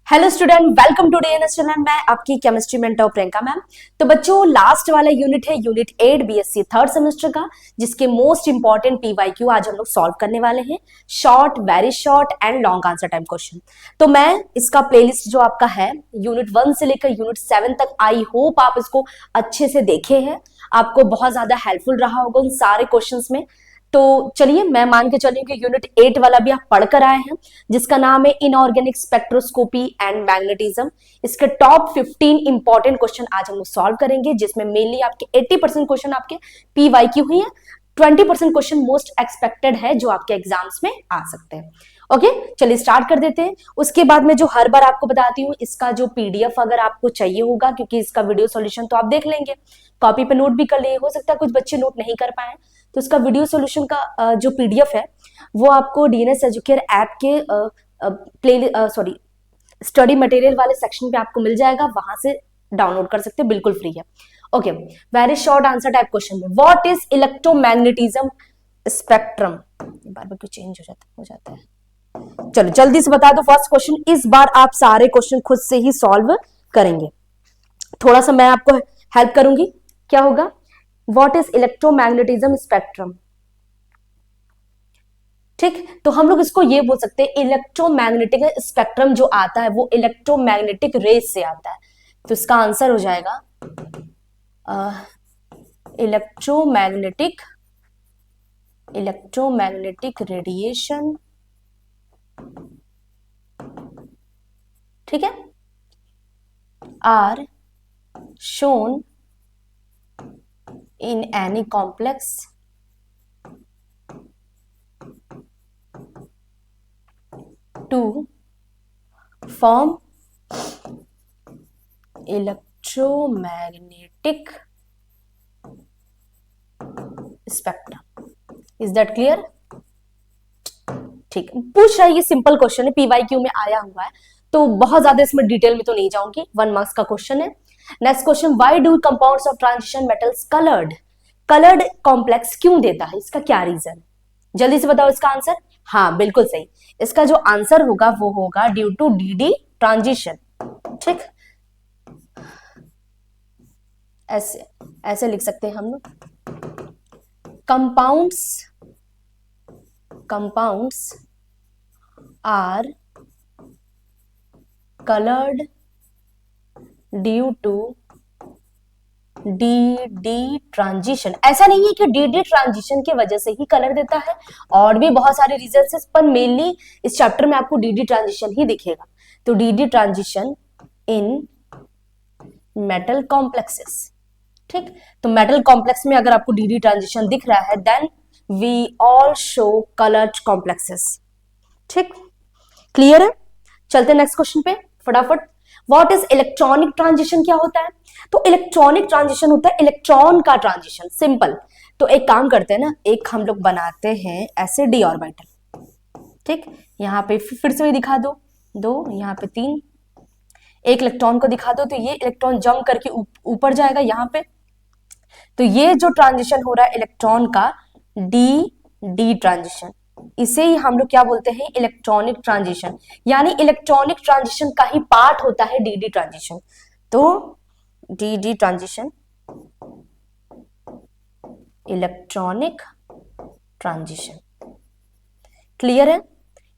Hello student, welcome to DNS channel. मैं आपकी chemistry mentor Priyanka ma'am. तो बच्चों, लास्ट वाला यूनिट है यूनिट 8 बीएससी थर्ड सेमेस्टर का, जिसके मोस्ट इंपॉर्टेंट पीवाईक्यू आज हम लोग सॉल्व करने वाले हैं। Short, very short and long answer time question. तो मैं इसका प्लेलिस्ट जो आपका है यूनिट 1 से लेकर यूनिट 7 तक, आई होप आप इसको अच्छे से देखे हैं, आपको बहुत ज्यादा हेल्पफुल रहा होगा उन सारे क्वेश्चन में। तो चलिए, मैं मान के चलिए कि यूनिट 8 वाला भी आप पढ़ कर आए हैं, जिसका नाम है इनऑर्गेनिक स्पेक्ट्रोस्कोपी एंड मैग्नेटिज्म। इसके टॉप 15 इंपॉर्टेंट क्वेश्चन आज हम लोग सॉल्व करेंगे, जिसमें मेनली आपके 80% क्वेश्चन आपके पीवाईक्यू ही है, 20% क्वेश्चन मोस्ट एक्सपेक्टेड है जो आपके एग्जाम्स में आ सकते हैं। ओके, चलिए स्टार्ट कर देते हैं। उसके बाद में जो हर बार आपको बताती हूँ, इसका जो पीडीएफ अगर आपको चाहिए होगा, क्योंकि इसका वीडियो सॉल्यूशन तो आप देख लेंगे, कॉपी पे नोट भी कर लिए, हो सकता है कुछ बच्चे नोट नहीं कर पाए, तो इसका वीडियो सॉल्यूशन का जो पीडीएफ है वो आपको डीएनएस एजुकेयर ऐप के स्टडी मटेरियल वाले सेक्शन पे आपको मिल जाएगा, वहां से डाउनलोड कर सकते हैं, बिल्कुल फ्री है। Okay, very short answer type question में, व्हाट इज इलेक्ट्रोमैग्नेटिज्म स्पेक्ट्रम। बार बार क्यों चेंज हो जाता है। चलो जल्दी से बता दो फर्स्ट क्वेश्चन। इस बार आप सारे क्वेश्चन खुद से ही सॉल्व करेंगे, थोड़ा सा मैं आपको हेल्प करूंगी। क्या होगा? What is electromagnetism spectrum. ठीक, तो हम लोग इसको ये बोल सकते हैं, इलेक्ट्रोमैग्नेटिक स्पेक्ट्रम जो आता है वो इलेक्ट्रोमैग्नेटिक रेज से आता है। तो इसका आंसर हो जाएगा इलेक्ट्रोमैग्नेटिक रेडिएशन। ठीक है, are shown in any complex to form electromagnetic spectrum. Is that clear? ठीक, पूछ रहा है, ये सिंपल क्वेश्चन है, पीवाईक्यू में आया हुआ है, तो बहुत ज्यादा इसमें डिटेल में तो नहीं जाऊंगी, 1 मार्क्स का क्वेश्चन है। Next question, why do compounds of transition metals coloured complex क्यों देता है, इसका क्या रीजन? जल्दी से बताओ इसका आंसर। हाँ, बिल्कुल सही, इसका जो आंसर होगा वो होगा ड्यू टू डीडी ट्रांजिशन। ठीक, ऐसे ऐसे लिख सकते हैं हम लोग, compounds are coloured due to d transition. ऐसा नहीं है कि डी ट्रांजिशन की वजह से ही कलर देता है, और भी बहुत सारे रीजंस है, पर मेनली इस चैप्टर में आपको डी ट्रांजिशन ही दिखेगा। तो D transition in metal complexes. ठीक, तो मेटल कॉम्प्लेक्स में अगर आपको डी ट्रांजिशन दिख रहा है, then we all show coloured complexes. ठीक, क्लियर है? चलते नेक्स्ट क्वेश्चन पे फटाफट। व्हाट इज इलेक्ट्रॉनिक ट्रांजिशन, क्या होता है? तो इलेक्ट्रॉनिक ट्रांजिशन होता है इलेक्ट्रॉन का ट्रांजिशन, सिंपल। तो एक काम करते हैं ना, एक हम लोग बनाते हैं ऐसे डी ऑर्बिटल। ठीक, यहाँ पे फिर से दिखा दो, 2 यहाँ पे 3, एक इलेक्ट्रॉन को दिखा दो, तो ये इलेक्ट्रॉन जंप करके ऊपर जाएगा यहाँ पे। तो ये जो ट्रांजिशन हो रहा है इलेक्ट्रॉन का, डी ट्रांजिशन, इसे ही हम लोग क्या बोलते हैं? Electronic transition. यानी इलेक्ट्रॉनिक ट्रांजिशन का ही पार्ट होता है डी ट्रांजिशन। तो D transition, electronic transition, clear है?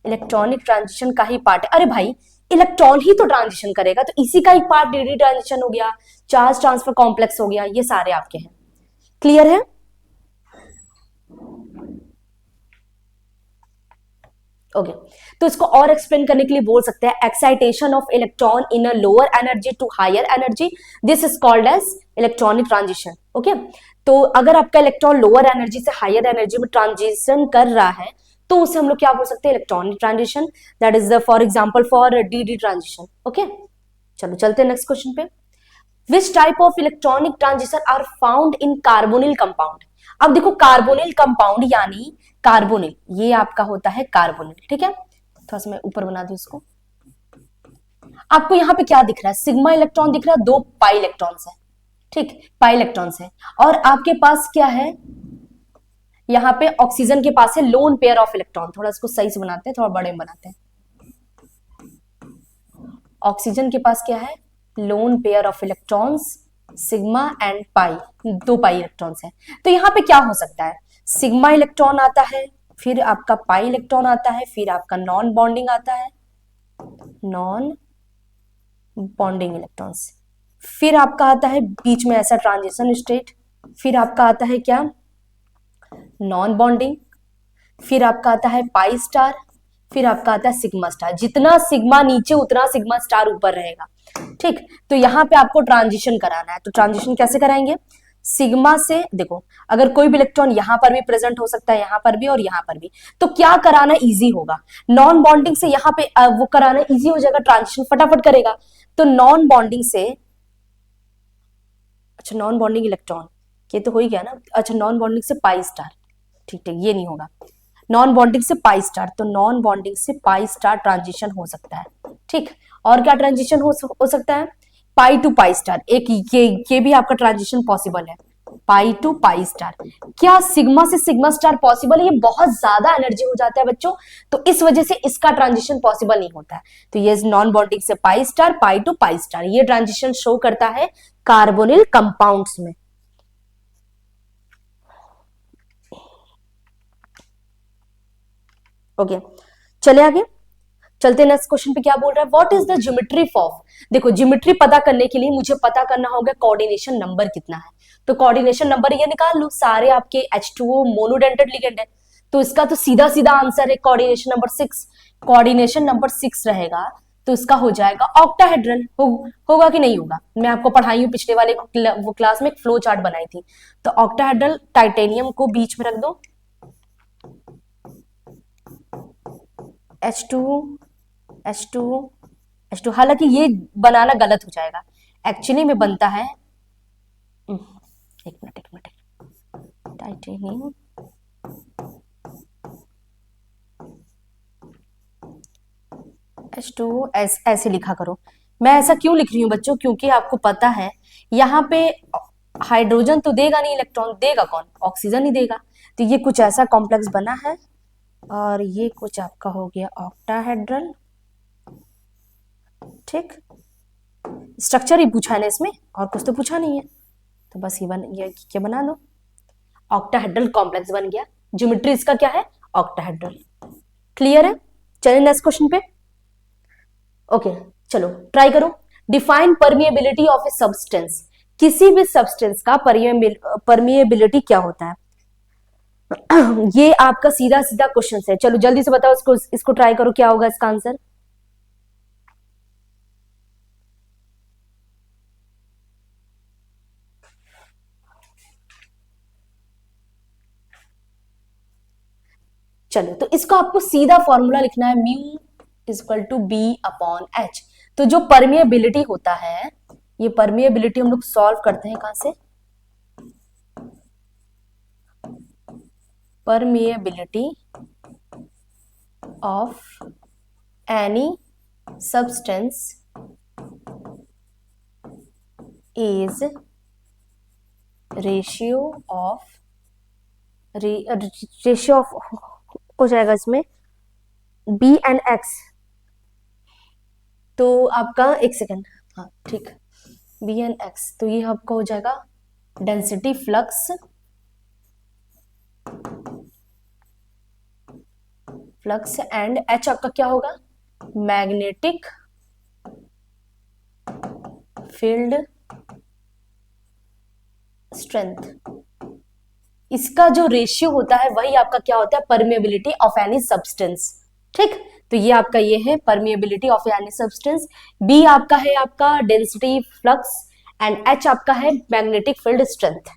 इलेक्ट्रॉनिक ट्रांजिशन का ही पार्ट है। अरे भाई, इलेक्ट्रॉन ही तो ट्रांजिशन करेगा, तो इसी का ही पार्ट डी ट्रांजिशन हो गया, चार्ज ट्रांसफर कॉम्प्लेक्स हो गया, ये सारे आपके हैं। क्लियर है? ओके, तो इसको और एक्सप्लेन करने के लिए बोल सकते हैं, excitation of electron in a lower energy to higher energy, this is called as electronic transition. Okay, तो अगर आपका इलेक्ट्रॉन लोअर एनर्जी से हायर एनर्जी में ट्रांजिशन कर रहा है, तो उसे हम लोग क्या बोल सकते हैं? Electronic transition. That is for example for d transition. Okay, चलो चलते हैं नेक्स्ट क्वेश्चन पे। Which type of electronic transition are found in carbonyl compound. अब देखो, कार्बोनिल कंपाउंड यानी कार्बोनिल, ये आपका होता है कार्बोनिल। ठीक है, थोड़ा सा मैं ऊपर बना दूं इसको। आपको यहाँ पे क्या दिख रहा है? सिग्मा इलेक्ट्रॉन दिख रहा है, 2 पाई इलेक्ट्रॉन्स है। ठीक, पाई इलेक्ट्रॉन्स है, और आपके पास क्या है? यहाँ पे ऑक्सीजन के पास है लोन पेयर ऑफ इलेक्ट्रॉन। थोड़ा इसको सही से बनाते हैं, थोड़ा बड़े में बनाते हैं। ऑक्सीजन के पास क्या है, lone pair of electrons sigma and pi, 2 pi electrons है। तो यहाँ पे क्या हो सकता है, सिग्मा इलेक्ट्रॉन आता है, फिर आपका पाई इलेक्ट्रॉन आता है, फिर आपका नॉन बॉन्डिंग आता है, नॉन बॉन्डिंग इलेक्ट्रॉन्स, फिर आपका आता है बीच में ऐसा ट्रांजिशन स्टेट, फिर आपका आता है क्या, नॉन बॉन्डिंग, फिर आपका आता है पाई स्टार, फिर आपका आता है सिग्मा स्टार। जितना सिग्मा नीचे उतना सिग्मा स्टार ऊपर रहेगा। ठीक, तो यहां पे आपको ट्रांजिशन कराना है, तो ट्रांजिशन कैसे कराएंगे, सिग्मा से देखो, अगर कोई भी इलेक्ट्रॉन यहां पर भी प्रेजेंट हो सकता है, यहां पर भी और यहां पर भी, तो क्या कराना इजी होगा, नॉन बॉन्डिंग से यहां पे वो कराना इजी हो जाएगा, ट्रांजिशन फटाफट करेगा। तो नॉन बॉन्डिंग से, अच्छा नॉन बॉन्डिंग इलेक्ट्रॉन, ये तो हो ही गया ना, अच्छा नॉन बॉन्डिंग से पाई स्टार, ठीक ठीक, ये नहीं होगा, नॉन बॉन्डिंग से पाई स्टार, तो नॉन बॉन्डिंग से पाई स्टार ट्रांजिशन हो सकता है। ठीक, और क्या ट्रांजिशन हो सकता है, पाई टू पाई स्टार, एक ये भी आपका ट्रांजिशन पॉसिबल है, पाई टू पाई स्टार। क्या सिग्मा से सिग्मा स्टार पॉसिबल है, ये बहुत ज्यादा एनर्जी हो जाता है बच्चों, तो इस वजह से इसका ट्रांजिशन पॉसिबल नहीं होता है। तो ये नॉन बॉन्डिंग से pi star, pi to pi star, ये ट्रांजिशन शो करता है कार्बोनिल कंपाउंड्स में। ओके, चले आगे, चलते नेक्स्ट क्वेश्चन पे, क्या बोल रहा है, what is the geometry of, देखो ज्योमेट्री पता करने के लिए मुझे पता करना होगा कोऑर्डिनेशन नंबर कितना है, तो कोऑर्डिनेशन नंबर ये निकाल लो, सारे आपके H2O मोनोडेंटेड लिगेंड है, तो इसका तो सीधा सीधा आंसर है कोऑर्डिनेशन नंबर 6, कोऑर्डिनेशन नंबर 6 रहेगा, तो इसका हो जाएगा ऑक्टाहेड्रल। होगा कि नहीं होगा, मैं आपको पढ़ाई हूँ पिछले वाले वो क्लास में एक फ्लो चार्ट बनाई थी, तो ऑक्टाहेड्रल, टाइटेनियम को बीच में रख दो, H2 H2 H2, हालांकि ये बनाना गलत हो जाएगा, एक्चुअली में बनता है, एक मिनट, टाइटेनियम H2 ऐसे लिखा करो। मैं ऐसा क्यों लिख रही हूँ बच्चों, क्योंकि आपको पता है यहाँ पे हाइड्रोजन तो देगा नहीं, इलेक्ट्रॉन देगा कौन, ऑक्सीजन ही देगा, तो ये कुछ ऐसा कॉम्प्लेक्स बना है, और ये कुछ आपका हो गया ऑक्टाहेड्रल। ठीक, स्ट्रक्चर ही पूछा है ना इसमें, और कुछ तो पूछा नहीं है, तो बस ये क्या बना लो, ऑक्टाहेड्रल कॉम्प्लेक्स बन गया, ज्योमेट्री इसका क्या है, ऑक्टाहेड्रल। क्लियर है, चलिए नेक्स्ट क्वेश्चन पे। ओके, चलो ट्राई करो, define permeability of a substance, किसी भी सब्सटेंस का परमिएबिलिटी क्या होता है, ये आपका सीधा सीधा क्वेश्चन है, चलो जल्दी से बताओ, इसको ट्राई करो, क्या होगा इसका आंसर। चलो, तो इसको आपको सीधा फॉर्मूला लिखना है, mu equal to B upon H. तो जो परमिएबिलिटी होता है, ये परमिएबिलिटी हम लोग सॉल्व करते हैं कहां से, permeability of any substance is ratio of हो जाएगा इसमें बी एंड एक्स, तो आपका एक सेकेंड, हाँ ठीक, बी एन एक्स, तो ये आपका हो जाएगा डेंसिटी फ्लक्स एंड एच आपका क्या होगा, मैग्नेटिक फील्ड स्ट्रेंथ। इसका जो रेशियो होता है वही आपका क्या होता है, परमिएबिलिटी ऑफ एनी सब्सटेंस। ठीक, तो ये आपका ये है permeability of any substance, B आपका है आपका डेंसिटी फ्लक्स, एंड एच आपका है मैग्नेटिक फील्ड स्ट्रेंथ।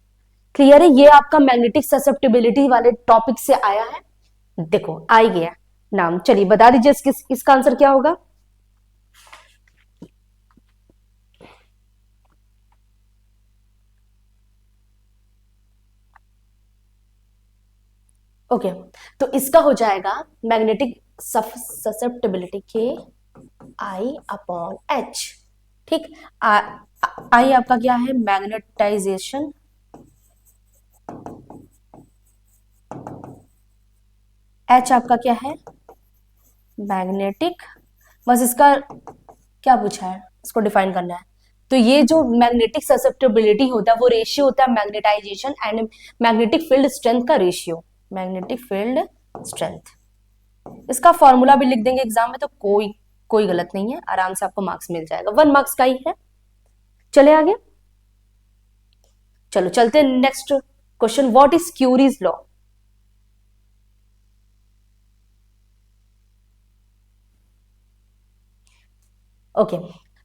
क्लियर है, ये आपका मैग्नेटिक ससेप्टिबिलिटी वाले टॉपिक से आया है, देखो आ ही गया नाम। चलिए बता दीजिए इसका आंसर क्या होगा। ओके, तो इसका हो जाएगा मैग्नेटिक ससेप्टिबिलिटी के आई अपॉन एच। ठीक, आई आपका क्या है, मैग्नेटाइजेशन, एच आपका क्या है, मैग्नेटिक, बस इसका क्या पूछा है, इसको डिफाइन करना है। तो ये जो मैग्नेटिक ससेप्टेबिलिटी होता है वो रेशियो होता है magnetization and magnetic field strength का रेशियो, मैग्नेटिक फील्ड स्ट्रेंथ। इसका फॉर्मूला भी लिख देंगे एग्जाम में, तो कोई कोई गलत नहीं है, आराम से आपको मार्क्स मिल जाएगा, 1 मार्क्स का ही है। चले आगे, चलो चलते हैं next question, what is curies law. Okay,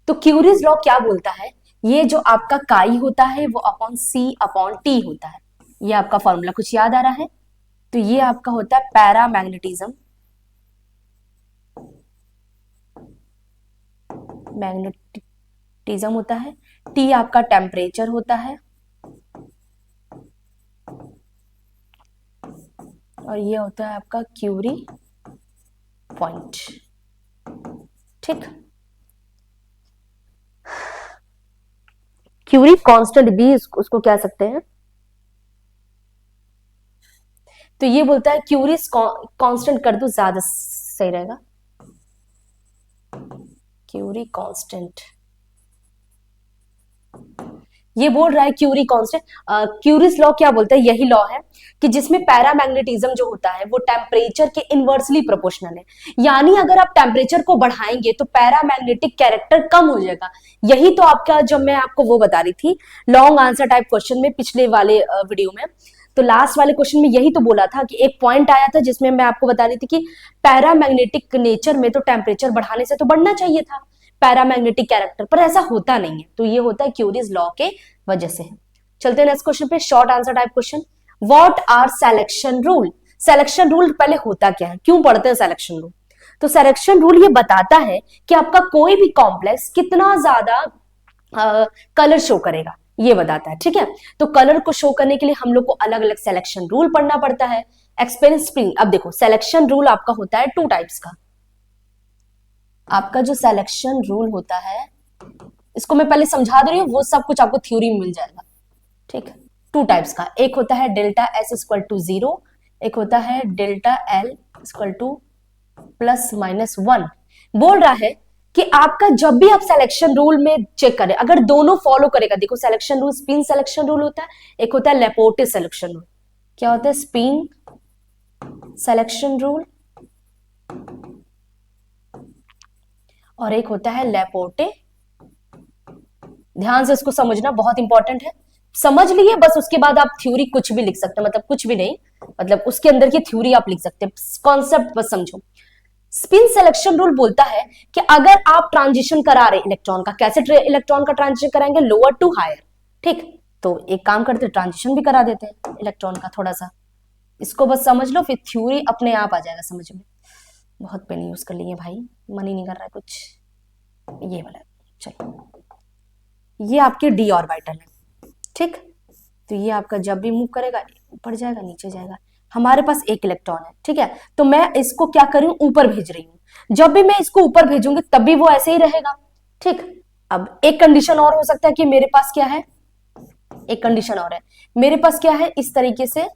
तो क्यूरीज लॉ क्या बोलता है, ये जो आपका काई होता है वो अपॉन सी अपॉन टी होता है, ये आपका फॉर्मूला कुछ याद आ रहा है, तो ये आपका होता है पैरामैग्नेटिज्म, मैग्नेटिज्म होता है, टी आपका टेम्परेचर होता है, और ये होता है आपका क्यूरी पॉइंट। ठीक, क्यूरी कांस्टेंट भी उसको कह सकते हैं। तो ये बोलता है क्यूरी कांस्टेंट कर दो ज्यादा सही रहेगा, क्यूरी कांस्टेंट, ये बोल रहा है क्यूरी कांस्टेंट। क्यूरीज लॉ क्या बोलता है, यही लॉ है कि जिसमें पैरामैग्नेटिज्म जो होता है वो टेम्परेचर के इनवर्सली प्रोपोर्शनल है, यानी अगर आप टेम्परेचर को बढ़ाएंगे तो पैरामैग्नेटिक कैरेक्टर कम हो जाएगा। यही तो आपका, जब मैं आपको वो बता रही थी लॉन्ग आंसर टाइप क्वेश्चन में पिछले वाले वीडियो में, तो लास्ट वाले क्वेश्चन में यही तो बोला था कि एक पॉइंट आया था जिसमें मैं आपको बता रही थी कि पैरामैग्नेटिक नेचर में तो टेम्परेचर बढ़ाने से तो बढ़ना चाहिए था पैरामैग्नेटिक कैरेक्टर, पर ऐसा होता नहीं है, तो ये होता है क्यूरीज लॉ के वजह से। चलते हैं नेक्स्ट क्वेश्चन पे, short answer type question, what are selection rule. Selection rule पहले होता क्या है, क्यों पढ़ते हैं सिलेक्शन रूल, तो सिलेक्शन रूल ये बताता है कि आपका कोई भी कॉम्प्लेक्स कितना ज्यादा कलर शो करेगा, ये बताता है। ठीक है, तो कलर को शो करने के लिए हम लोग को अलग अलग सिलेक्शन रूल पढ़ना पड़ता है, एक्सपीरियंस स्प्रिंग। अब देखो सिलेक्शन रूल आपका होता है 2 टाइप्स का, आपका जो सिलेक्शन रूल होता है, इसको मैं पहले समझा दे रही हूँ, वो सब कुछ आपको थ्योरी में मिल जाएगा। ठीक है, 2 टाइप्स का, एक होता है डेल्टा एस इक्वल टू 0, एक होता है delta L equal two plus minus 1। बोल रहा है कि आपका जब भी आप सिलेक्शन रूल में चेक करें, अगर दोनों फॉलो करेगा, देखो selection rule spin selection rule होता है, एक होता है लेपोर्टे सिलेक्शन रूल। क्या होता है, स्पिन सिलेक्शन रूल और एक होता है लेपोर्टे। ध्यान से इसको समझना, बहुत इंपॉर्टेंट है, समझ लिए बस, उसके बाद आप थ्योरी कुछ भी लिख सकते हैं, मतलब कुछ भी नहीं, मतलब उसके अंदर की थ्योरी आप लिख सकते हैं, कॉन्सेप्ट बस समझो। स्पिन सिलेक्शन रूल बोलता है कि अगर आप ट्रांजिशन करा रहे इलेक्ट्रॉन का, कैसे इलेक्ट्रॉन का ट्रांजिशन कराएंगे, लोअर टू हायर। ठीक, तो एक काम करते हैं, ट्रांजिशन भी करा देते हैं इलेक्ट्रॉन का थोड़ा सा, इसको बस समझ लो, फिर थ्योरी अपने आप आ जाएगा समझ में। बहुत पेन यूज कर लिए भाई, मन ही नहीं कर रहा है कुछ, ये वाला। चलो, ये आपके डी ऑर्बिटल है। ठीक, तो ये आपका जब भी मूव करेगा ऊपर जाएगा नीचे जाएगा, हमारे पास एक इलेक्ट्रॉन है। ठीक है, तो मैं इसको क्या करूं, ऊपर भेज रही हूं, जब भी मैं इसको ऊपर भेजूंगी तब भी वो ऐसे ही रहेगा। ठीक, अब एक कंडीशन और हो सकता है कि मेरे पास क्या है, एक कंडीशन और है, मेरे पास क्या है, इस तरीके से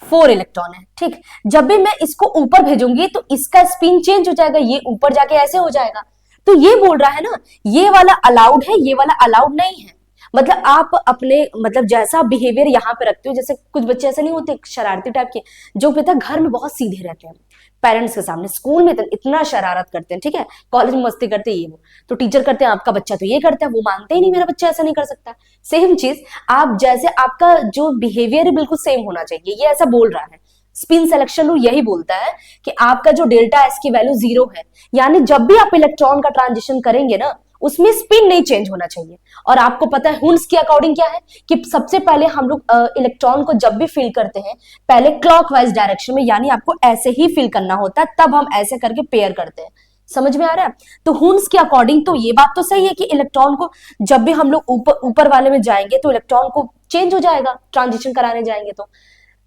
4 इलेक्ट्रॉन है। ठीक, जब भी मैं इसको ऊपर भेजूंगी तो इसका स्पिन चेंज हो जाएगा, ये ऊपर जाके ऐसे हो जाएगा। तो ये बोल रहा है ना, ये वाला अलाउड है, ये वाला अलाउड नहीं है। मतलब आप अपने, मतलब जैसा बिहेवियर यहाँ पे रखते हो, जैसे कुछ बच्चे ऐसे नहीं होते शरारती टाइप के, जो पता घर में बहुत सीधे रहते हैं पेरेंट्स के सामने, स्कूल में इतना शरारत करते हैं, ठीक है, कॉलेज में मस्ती करते हैं, ये वो तो टीचर करते हैं, आपका बच्चा तो ये करता है, वो मानते ही नहीं मेरा बच्चा ऐसा नहीं कर सकता। सेम चीज आप, जैसे आपका जो बिहेवियर है बिल्कुल सेम होना चाहिए, ये ऐसा बोल रहा है। स्पिन सिलेक्शन रूल यही बोलता है कि आपका जो डेल्टा एस की वैल्यू 0 है, यानी जब भी आप इलेक्ट्रॉन का ट्रांजिशन करेंगे ना, उसमें स्पिन नहीं चेंज होना चाहिए। और आपको पता है हुन्स के अकॉर्डिंग क्या है कि सबसे पहले हम लोग इलेक्ट्रॉन को जब भी फिल करते हैं पहले क्लॉकवाइज डायरेक्शन में, यानी आपको ऐसे ही फिल करना होता है, तब हम ऐसे करके पेयर करते हैं। समझ में आ रहा है? तो हुन्स के अकॉर्डिंग तो ये बात तो सही है कि इलेक्ट्रॉन को जब भी हम लोग ऊपर वाले में जाएंगे तो इलेक्ट्रॉन को चेंज हो जाएगा, ट्रांजिशन कराने जाएंगे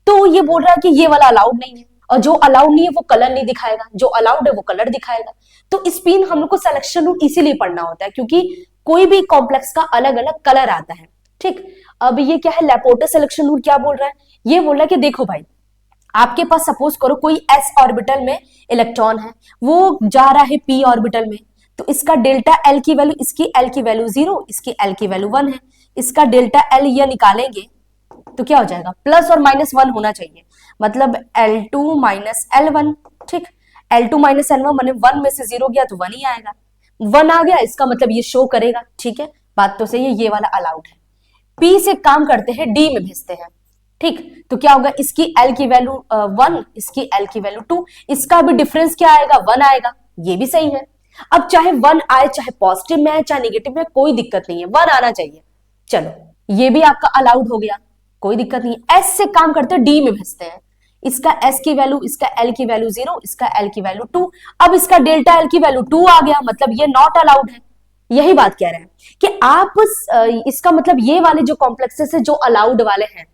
तो ये बोल रहा है कि ये वाला अलाउड नहीं है, और जो अलाउड नहीं है वो कलर नहीं दिखाएगा, जो अलाउड है वो कलर दिखाएगा। तो स्पिन हम लोग को सिलेक्शन रूल इसीलिए पढ़ना होता है, क्योंकि कोई भी कॉम्प्लेक्स का अलग अलग कलर आता है। ठीक, अब ये क्या है, लेपोर्टे सिलेक्शन रूल क्या बोल रहा है, ये बोल रहा है कि देखो भाई, आपके पास सपोज करो कोई एस ऑर्बिटल में इलेक्ट्रॉन है, वो जा रहा है पी ऑर्बिटल में, तो इसका डेल्टा एल की वैल्यू, इसकी एल की वैल्यू 0, इसकी एल की वैल्यू 1 है, इसका डेल्टा एल ये निकालेंगे तो क्या हो जाएगा, प्लस और माइनस 1 होना चाहिए, मतलब L2 माइनस L1। ठीक, L2 माइनस L1 मैंने 1 में से 0 गया तो 1 ही आएगा, 1 आ गया, इसका मतलब ये शो करेगा। ठीक है, बात तो सही है, ये वाला अलाउड है। P से काम करते हैं, D में भेजते हैं। ठीक, तो क्या होगा, इसकी L की वैल्यू 1, इसकी L की वैल्यू 2, इसका भी डिफरेंस क्या आएगा, 1 आएगा, ये भी सही है। अब चाहे 1 आए, चाहे पॉजिटिव में आए चाहे निगेटिव में, कोई दिक्कत नहीं है, 1 आना चाहिए। चलो ये भी आपका अलाउड हो गया, कोई दिक्कत नहीं है। S से काम करते हैं, D में भेजते हैं, इसका S की वैल्यू, इसका L की वैल्यू 0, इसका L की वैल्यू 2, अब इसका डेल्टा L की वैल्यू 2 आ गया, मतलब ये नॉट अलाउड है। यही बात कह रहे हैं कि आप इसका मतलब ये वाले जो कॉम्प्लेक्सेस है जो अलाउड वाले हैं,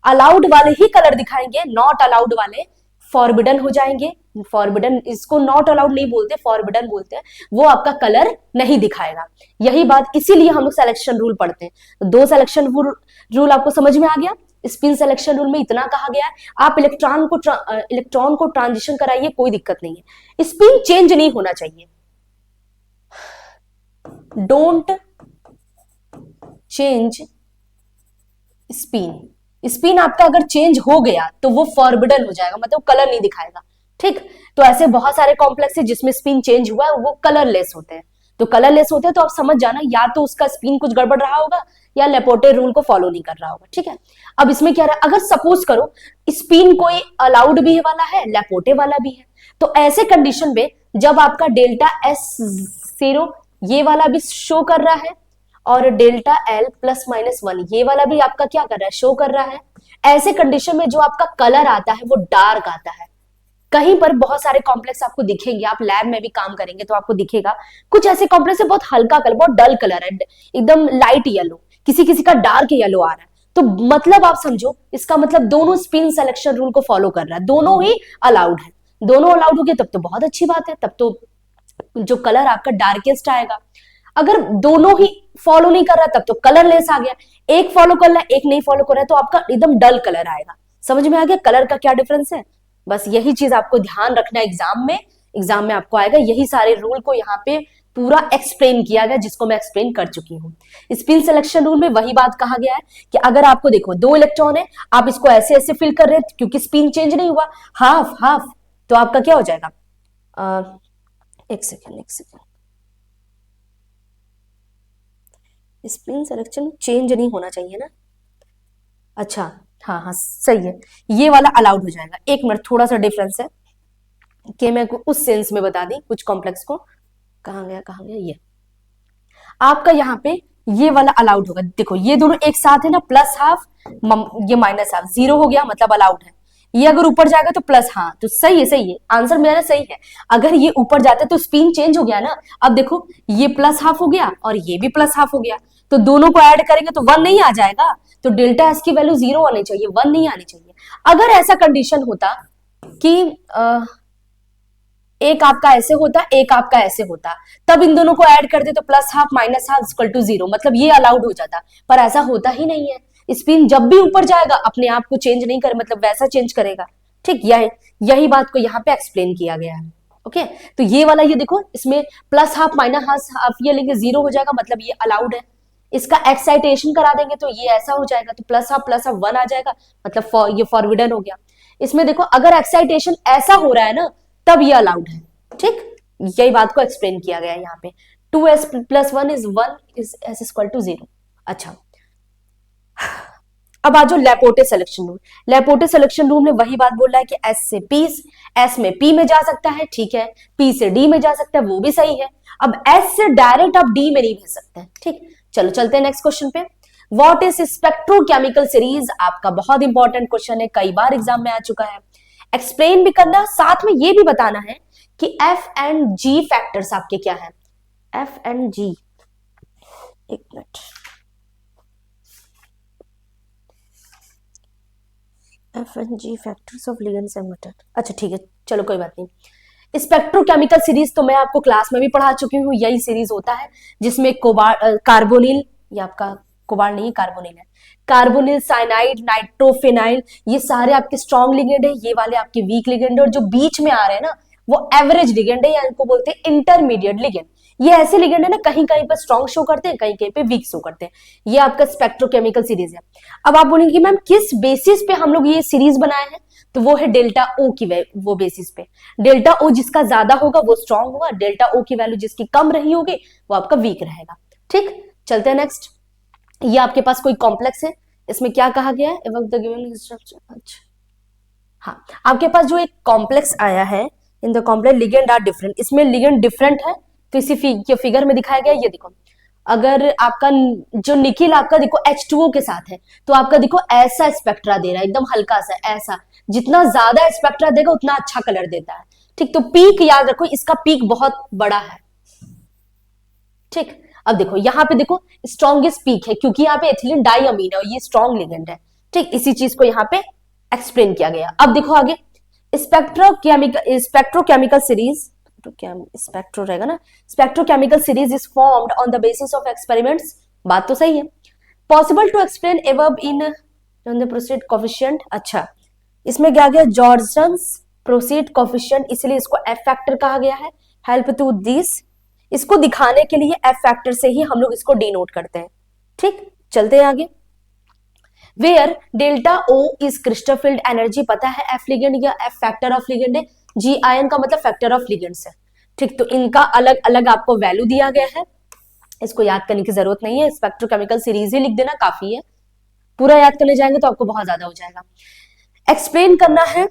अलाउड वाले ही कलर दिखाएंगे, नॉट अलाउड वाले फॉरबिडन हो जाएंगे। फॉरबिडन, इसको नॉट अलाउड नहीं बोलते, फॉरबिडन बोलते हैं, वो आपका कलर नहीं दिखाएगा। यही बात, इसीलिए हम लोग सिलेक्शन रूल पढ़ते हैं। तो 2 सिलेक्शन रूल आपको समझ में आ गया। स्पिन सिलेक्शन रूल में इतना कहा गया है, आप इलेक्ट्रॉन को ट्रांजिशन कराइए, कोई दिक्कत नहीं है, स्पिन चेंज नहीं होना चाहिए। डोंट चेंज स्पिन, स्पिन आपका अगर चेंज हो गया तो वो फॉरबिडन हो जाएगा, मतलब कलर नहीं दिखाएगा। ठीक, तो ऐसे बहुत सारे कॉम्प्लेक्स है जिसमें स्पिन चेंज हुआ है, वो कलरलेस होते हैं। तो कलरलेस होते हैं तो आप समझ जाना, या तो उसका स्पिन कुछ गड़बड़ रहा होगा या लेपोटे रूल को फॉलो नहीं कर रहा होगा। ठीक है, अब इसमें क्या रहा, अगर सपोज करो स्पिन कोई अलाउड भी वाला है, लेपोटे वाला भी है, तो ऐसे कंडीशन में जब आपका डेल्टा S0 ये वाला भी शो कर रहा है और डेल्टा L प्लस माइनस 1 ये वाला भी आपका क्या कर रहा है, शो कर रहा है, ऐसे कंडीशन में जो आपका कलर आता है वो डार्क आता है। कहीं पर बहुत सारे कॉम्प्लेक्स आपको दिखेंगे, आप लैब में भी काम करेंगे तो आपको दिखेगा, कुछ ऐसे कॉम्प्लेक्स है बहुत हल्का कलर, बहुत डल कलर है, एकदम लाइट येलो, किसी किसी का डार्क येलो आ रहा है, तो मतलब आप समझो इसका मतलब दोनों स्पिन सिलेक्शन रूल को फॉलो कर रहा है, दोनों ही अलाउड है। दोनों अलाउड हो गए तब तो बहुत अच्छी बात है, तब तो जो कलर आपका डार्केस्ट आएगा। अगर दोनों ही फॉलो नहीं कर रहा तब तो कलरलेस आ गया, एक फॉलो कर रहा है एक नहीं फॉलो कर रहा है तो आपका एकदम डल कलर आएगा। समझ में आ गया कलर का क्या डिफरेंस है, बस यही चीज आपको ध्यान रखना है। एग्जाम में आपको आएगा, यही सारे रूल को यहाँ पे पूरा एक्सप्लेन किया गया जिसको मैं एक्सप्लेन कर चुकी हूँ। स्पिन सिलेक्शन रूल में वही बात कहा गया है कि अगर आपको देखो 2 इलेक्ट्रॉन है, आप इसको ऐसे ऐसे फिल कर रहे हैं क्योंकि स्पिन चेंज नहीं हुआ, हाफ हाफ, तो आपका क्या हो जाएगा, एक सेकेंड स्पिन सिलेक्शन चेंज नहीं होना चाहिए ना, अच्छा हाँ हाँ सही है, ये वाला अलाउड हो जाएगा। एक मिनट, थोड़ा सा डिफरेंस है कि मैं उस सेंस में बता दी कुछ कॉम्प्लेक्स को, कहाँ गया ये आपका, यहाँ पे ये वाला अलाउड होगा। देखो ये दोनों एक साथ है ना, प्लस हाफ ये माइनस हाफ, 0 हो गया मतलब अलाउड है। ये अगर ऊपर जाएगा तो प्लस, हाँ तो सही है आंसर मेरा सही है। अगर ये ऊपर जाता है तो स्पिन चेंज हो गया ना, अब देखो ये प्लस हाफ हो गया और ये भी प्लस हाफ हो गया, तो दोनों को ऐड करेंगे तो 1 नहीं आ जाएगा, तो डेल्टा एस की वैल्यू 0 आनी चाहिए, 1 नहीं आनी चाहिए। अगर ऐसा कंडीशन होता कि एक आपका ऐसे होता एक आपका ऐसे होता, तब इन दोनों को ऐड कर दे तो plus half minus half equal to 0, मतलब ये अलाउड हो जाता, पर ऐसा होता ही नहीं है। स्पिन जब भी ऊपर जाएगा अपने आप को चेंज नहीं करे, मतलब वैसा चेंज करेगा। ठीक, यही बात को यहाँ पे एक्सप्लेन किया गया है। ओके, तो ये वाला ये देखो, इसमें प्लस हाफ माइनस हाफ ये लेंगे 0 हो जाएगा, मतलब ये अलाउड है। इसका एक्साइटेशन करा देंगे तो ये ऐसा हो जाएगा, तो प्लस हाफ 1 आ जाएगा, मतलब ये फॉरबिडन हो गया। इसमें देखो अगर एक्साइटेशन ऐसा हो रहा है ना तब ये अलाउड है। ठीक, यही बात को एक्सप्लेन किया गया है यहाँ पे, 2s + 1 is 1 is s = 0। अच्छा, अब आज लेपोटे सिलेक्शन रूल। लेपोटे सिलेक्शन रूल में वही बात बोल रहा है कि S से P, S में P में जा सकता है, ठीक है, P से D में जा सकता है, वो भी सही है। अब S से डायरेक्ट आप D में नहीं भेज सकते हैं। ठीक, चलो चलते हैं नेक्स्ट क्वेश्चन पे। व्हाट इज स्पेक्ट्रोकेमिकल सीरीज, आपका बहुत इंपॉर्टेंट क्वेश्चन है, कई बार एग्जाम में आ चुका है। एक्सप्लेन भी करना, साथ में ये भी बताना है कि F एंड G फैक्टर्स आपके क्या है। F एंड G, एक minute, F and G factors of ligands and metal. अच्छा ठीक है, चलो कोई बात नहीं। स्पेक्ट्रोकेमिकल सीरीज तो मैं आपको क्लास में भी पढ़ा चुकी हूँ, यही सीरीज होता है जिसमें कार्बोनिल, ये आपका कोबाल्ट नहीं कार्बोनिल है, कार्बोनिल, साइनाइड, नाइट्रोफेनाइल, ये सारे आपके स्ट्रॉन्ग लिगेंड है, ये वाले आपके वीक लिगेंड है, और जो बीच में आ रहे हैं ना वो एवरेज लिगेंड है, या इनको बोलते हैं इंटरमीडिएट लिगेंड। ये ऐसे लिगेंड है ना, कहीं कहीं पर स्ट्रॉन्ग शो करते हैं, कहीं कहीं पे वीक शो करते हैं। ये आपका स्पेक्ट्रोकेमिकल सीरीज है। अब आप बोलेंगे मैम किस बेसिस पे हम लोग ये सीरीज बनाए हैं, तो वो है डेल्टा ओ की वो बेसिस पे। डेल्टा ओ जिसका ज्यादा होगा वो स्ट्रॉन्ग होगा, डेल्टा ओ की वैल्यू जिसकी कम रही होगी वो आपका वीक रहेगा। ठीक, चलते हैं नेक्स्ट। ये आपके पास कोई कॉम्प्लेक्स है, इसमें क्या कहा गया है, एवं द गिवन स्ट्रक्चर। अच्छा, हाँ, आपके पास जो एक कॉम्प्लेक्स आया है, in the complex ligand are different, इसमें लिगेंड डिफरेंट है, तो इसी फिगर में दिखाया गया। ये देखो, अगर आपका जो निकिल आपका देखो H2O के साथ है, तो आपका देखो ऐसा स्पेक्ट्रा दे रहा है, एकदम हल्का सा ऐसा। जितना ज्यादा स्पेक्ट्रा देगा उतना अच्छा कलर देता है। ठीक, तो पीक याद रखो, इसका पीक बहुत बड़ा है। ठीक, अब देखो यहाँ पे देखो स्ट्रॉन्गेस्ट पीक है, क्योंकि यहाँ पे एथिलीन डाइअमीन है और ये स्ट्रॉन्ग लिगेंड है। ठीक, इसी चीज को यहाँ पे एक्सप्लेन किया गया। अब देखो आगे, स्पेक्ट्रोकेमिकल सीरीज, स्पेक्ट्रो रहेगा ना, spectrochemical series is formed on the basis of experiments. बात तो सही है। Possible to explain above in the proceed coefficient. अच्छा, इसमें क्या गया, जॉर्जन्स प्रोसीड कोफिशिएंट, इसलिए इसको एफ फैक्टर कहा गया है। हेल्प टू दिस, इसको दिखाने के लिए एफ फैक्टर से ही हम लोग इसको डिनोट करते हैं। ठीक, चलते हैं आगे। Where delta O is crystal field energy, पता है एफ लिगेंड या एफ फैक्टर ऑफ लिगेंड है। जी आयन का मतलब फैक्टर ऑफ लिगेंड्स है। ठीक, तो इनका अलग अलग आपको वैल्यू दिया गया है, इसको याद करने की जरूरत नहीं है, स्पेक्ट्रोकेमिकल सीरीज ही लिख देना काफी है। पूरा याद करने जाएंगे तो आपको बहुत ज्यादा हो जाएगा। एक्सप्लेन करना है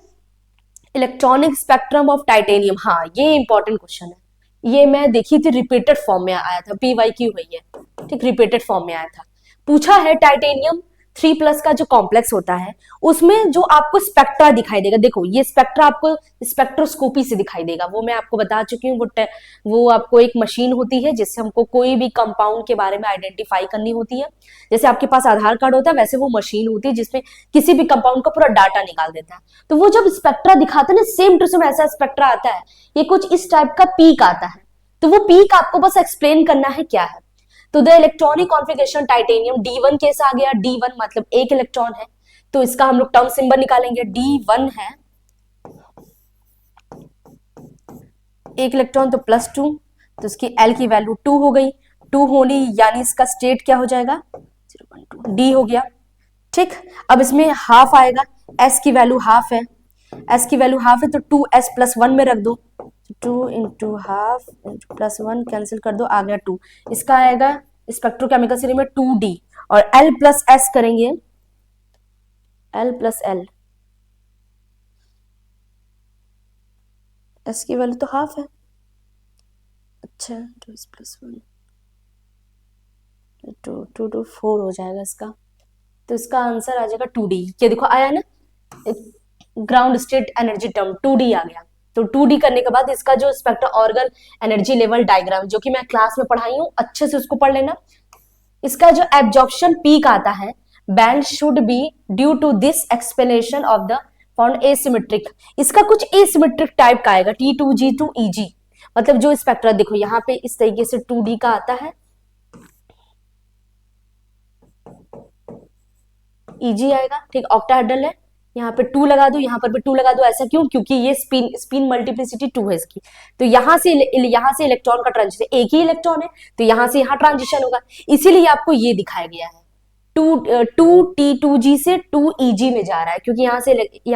इलेक्ट्रॉनिक स्पेक्ट्रम ऑफ टाइटेनियम। हाँ, ये इंपॉर्टेंट क्वेश्चन है, ये मैं देखी थी, रिपीटेड फॉर्म में आया था, PYQ हुई है। ठीक, रिपीटेड फॉर्म में आया था। पूछा है टाइटेनियम 3+ का जो कॉम्प्लेक्स होता है, उसमें जो आपको स्पेक्ट्रा दिखाई देगा, देखो ये स्पेक्ट्रा आपको स्पेक्ट्रोस्कोपी से दिखाई देगा। वो मैं आपको बता चुकी हूँ, वो आपको एक मशीन होती है जिससे हमको कोई भी कंपाउंड के बारे में आइडेंटिफाई करनी होती है। जैसे आपके पास आधार कार्ड होता है, वैसे वो मशीन होती है जिसमें किसी भी कंपाउंड का पूरा डाटा निकाल देता है। तो वो जब स्पेक्ट्रा दिखाता है ना, सेम टू सेम ऐसा स्पेक्ट्रा आता है, ये कुछ इस टाइप का पीक आता है। तो वो पीक आपको बस एक्सप्लेन करना है क्या है। तो the electronic configuration titanium D1 कैसा आ गया, D1 मतलब एक इलेक्ट्रॉन है, तो इसका हम लोग टर्म सिंबल निकालेंगे, D1 है एक इलेक्ट्रॉन, तो +2, तो इसकी L की वैल्यू 2 हो गई। 2 होनी यानी इसका स्टेट क्या हो जाएगा, 0.2 D हो गया। ठीक, अब इसमें हाफ आएगा, S की वैल्यू हाफ है, S की वैल्यू हाफ है, तो 2s+1 में रख दो, 2 इंटू हाफ +1 कैंसिल कर दो, आ गया 2। इसका आएगा स्पेक्ट्रोकेमिकल सीरीज में 2D, और L+S करेंगे, L+L, S की वैल्यू तो हाफ है। अच्छा, 2s+1 2 2 4 हो जाएगा इसका, तो इसका आंसर आ जाएगा 2D। ये देखो आया ना, ground state energy term 2D आ गया। तो 2D करने के बाद इसका जो spectrum organ energy level diagram, जो कि मैं क्लास में पढ़ाई हूं, अच्छे से उसको पढ़ लेना। इसका जो एब्जॉर्प्शन पीक आता है, band should be due to this explanation of the found asymmetric, इसका कुछ एसिमेट्रिक टाइप का आएगा, T2G2EG, मतलब जो स्पेक्ट्रा देखो यहाँ पे इस तरीके से 2D का आता है, EG आएगा। ठीक, ऑक्टाहेड्रल है, यहाँ पे 2 लगा दो, यहाँ पर भी 2 लगा दो। ऐसा क्यों, क्योंकि ये स्पिन मल्टीप्लिसिटी 2 है इसकी, तो यहाँ से इलेक्ट्रॉन का ट्रांजिशन, एक ही इलेक्ट्रॉन है तो यहाँ से यहाँ ट्रांजिशन होगा, इसीलिए आपको ये दिखाया गया है 2T2G से 2EG में जा रहा है, क्योंकि यहाँ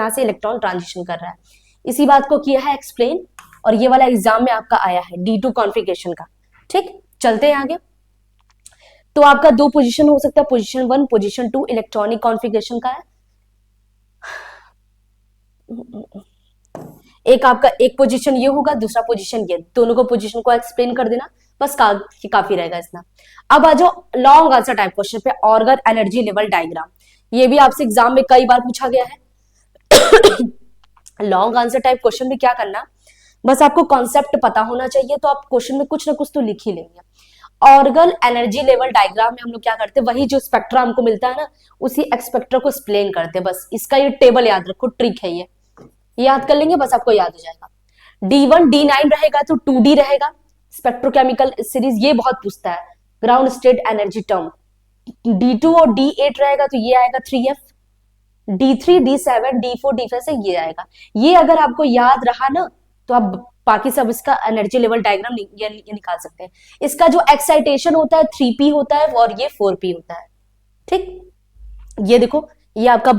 से इलेक्ट्रॉन ट्रांजिशन कर रहा है। इसी बात को किया है एक्सप्लेन, और ये वाला एग्जाम में आपका आया है D2 कॉन्फ़िगरेशन का। ठीक, चलते हैं आगे। तो आपका 2 पोजीशन हो सकता है, पोजीशन 1, पोजीशन 2 इलेक्ट्रॉनिक कॉन्फ़िगरेशन का है। एक आपका एक पोजीशन ये होगा, दूसरा पोजीशन ये, दोनों को पोजीशन को एक्सप्लेन कर देना, बस काफी रहेगा इतना। अब आ जाओ लॉन्ग आंसर टाइप क्वेश्चन पे, ऑर्गन एनर्जी लेवल डायग्राम। ये भी आपसे एग्जाम में कई बार पूछा गया है। लॉन्ग आंसर टाइप क्वेश्चन में क्या करना, बस आपको कॉन्सेप्ट पता होना चाहिए, तो आप क्वेश्चन में कुछ ना कुछ तो लिख ही लेंगे। ऑर्गन एनर्जी लेवल डायग्राम में हम लोग क्या करते हैं, वही जो स्पेक्ट्रा हमको मिलता है ना, उसी स्पेक्ट्रा को एक्सप्लेन करते हैं। बस इसका ये टेबल याद रखो, ट्रिक है ये याद कर लेंगे, बस आपको याद हो जाएगा। D1 D9 रहेगा तो 2D रहेगा, स्पेक्ट्रोकेमिकल सीरीज ये बहुत पूछता है, ground state energy term. D2 और D8 रहेगा तो ये आएगा 3F, D3 D7 D4 D5 से ये आएगा। ये अगर आपको याद रहा ना, तो आप बाकी सब इसका एनर्जी लेवल डायग्राम ये निकाल सकते हैं। इसका जो एक्साइटेशन होता है 3p होता है और ये 4p होता है। ठीक, ये देखो ये आपका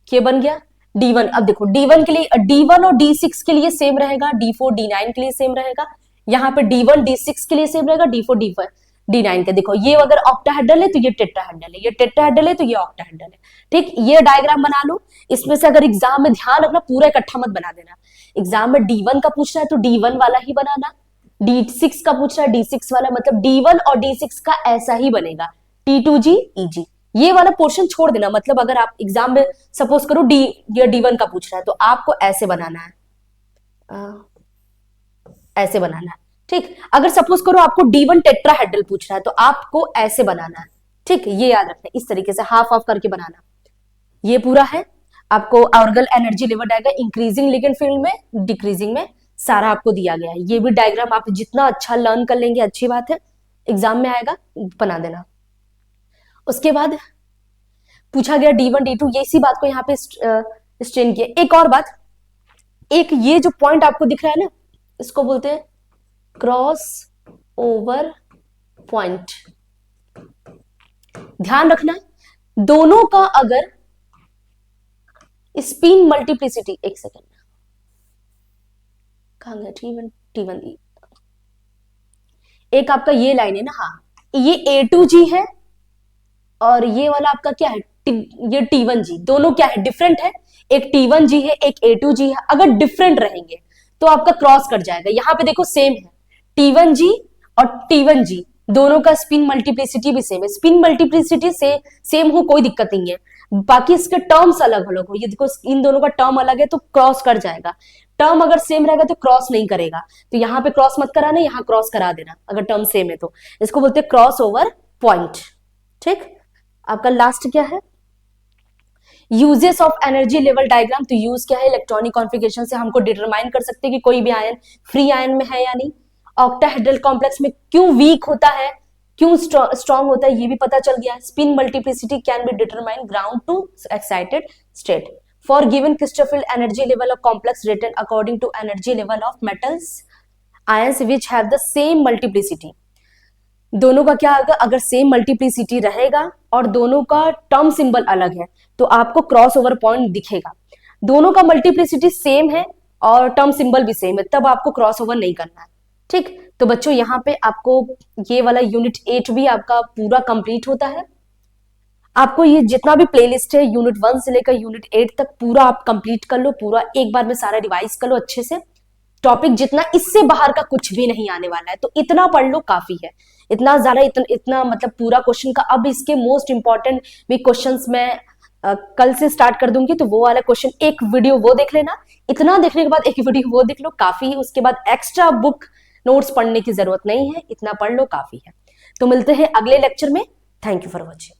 क्या बन गया D1। अब देखो D1 के लिए D1 और D6 के लिए सेम रहेगा, D4 D9 के लिए सेम रहेगा, यहाँ पे D1 D6 के लिए सेम रहेगा, D4 D5 D9 के। देखो ये अगर ऑक्टाहेड्रल है तो ये टेट्राहेड्रल है, ये टेट्राहेड्रल है तो ये ऑक्टाहेड्रल है। ठीक, ये डायग्राम बना लो। इसमें से अगर एग्जाम में ध्यान रखना, पूरा इकट्ठा मत बना देना। एग्जाम में D1 का पूछ रहा है तो D1 वाला ही बनाना, D6 का पूछ रहा है D6 वाला, मतलब D1 और D6 का ऐसा ही बनेगा, T2G EG। ये वाला पोर्शन छोड़ देना, मतलब अगर आप एग्जाम में सपोज करो ये D1 का पूछ रहा है तो आपको ऐसे बनाना है, ऐसे बनाना है। ठीक, अगर सपोज करो आपको D1 टेट्राहेड्रल पूछ रहा है तो आपको ऐसे बनाना है। ठीक, ये याद रखना, इस तरीके से हाफ हाफ करके बनाना। ये पूरा है आपको Orgel energy level diagram, increasing ligand field में, डिक्रीजिंग में, सारा आपको दिया गया है। ये भी डायग्राम आप जितना अच्छा लर्न कर लेंगे अच्छी बात है, एग्जाम में आएगा, बना देना। उसके बाद पूछा गया D1 D2, ये इसी बात को यहाँ पे स्ट्रेन किया। एक और बात, एक ये जो पॉइंट आपको दिख रहा है ना, इसको बोलते हैं क्रॉस ओवर पॉइंट। ध्यान रखना, दोनों का अगर स्पिन मल्टीप्लिसिटी, एक सेकेंड कहां गया T1 एक आपका ये लाइन है ना, हाँ ये A2G है और ये वाला आपका क्या है ये T1G। दोनों क्या है, डिफरेंट है, एक T1G है एक A2G है। अगर डिफरेंट रहेंगे तो आपका क्रॉस कर जाएगा। यहां पे देखो सेम है, T1G और T1G दोनों का स्पिन मल्टीप्लिसिटी भी सेम है। स्पिन मल्टीप्लिसिटी से सेम हो कोई दिक्कत नहीं है, बाकी इसके टर्म्स अलग अलग हो। ये देखो इन दोनों का टर्म अलग है तो क्रॉस कर जाएगा। टर्म अगर सेम रहेगा तो क्रॉस नहीं करेगा, तो यहाँ पे क्रॉस मत कराना, यहाँ क्रॉस करा देना अगर टर्म सेम है तो। इसको बोलते हैं क्रॉस ओवर पॉइंट। ठीक, आपका लास्ट क्या है, uses of energy level diagram. तो यूज क्या है, इलेक्ट्रॉनिक कॉन्फ़िगरेशन से हमको डिटरमाइन कर सकते हैं कि कोई भी आयन फ्री आयन में है या नहीं। ऑक्टाहेड्रल कॉम्प्लेक्स में क्यों वीक होता है, क्यों स्ट्रॉन्ग होता है, ये भी पता चल गया। Spin multiplicity can be determine ground to excited state for given crystal field energy level of complex written according to energy level of metals ions which have the same multiplicity. दोनों का क्या होगा, अगर सेम मल्टीप्लिसिटी रहेगा और दोनों का term symbol अलग है तो आपको क्रॉस ओवर पॉइंट दिखेगा। दोनों का मल्टीप्लिसिटी सेम है और टर्म सिंबल भी सेम है, तब आपको क्रॉस ओवर नहीं करना है। ठीक, तो बच्चों यहाँ पे आपको ये वाला यूनिट 8 भी आपका पूरा कंप्लीट होता है। आपको ये जितना भी प्लेलिस्ट है यूनिट 1 से लेकर यूनिट 8 तक पूरा आप कंप्लीट कर लो, पूरा एक बार में सारा रिवाइज कर लो अच्छे से। टॉपिक जितना, इससे बाहर का कुछ भी नहीं आने वाला है, तो इतना पढ़ लो काफी है। इतना ज्यादा इतना मतलब पूरा क्वेश्चन का। अब इसके मोस्ट इंपॉर्टेंट भी क्वेश्चंस मैं कल से स्टार्ट कर दूंगी, तो वो वाला क्वेश्चन एक वीडियो वो देख लेना। इतना देखने के बाद एक वीडियो वो देख लो, काफी है। उसके बाद एक्स्ट्रा बुक नोट्स पढ़ने की जरूरत नहीं है, इतना पढ़ लो काफी है। तो मिलते हैं अगले लेक्चर में। Thank you for watching.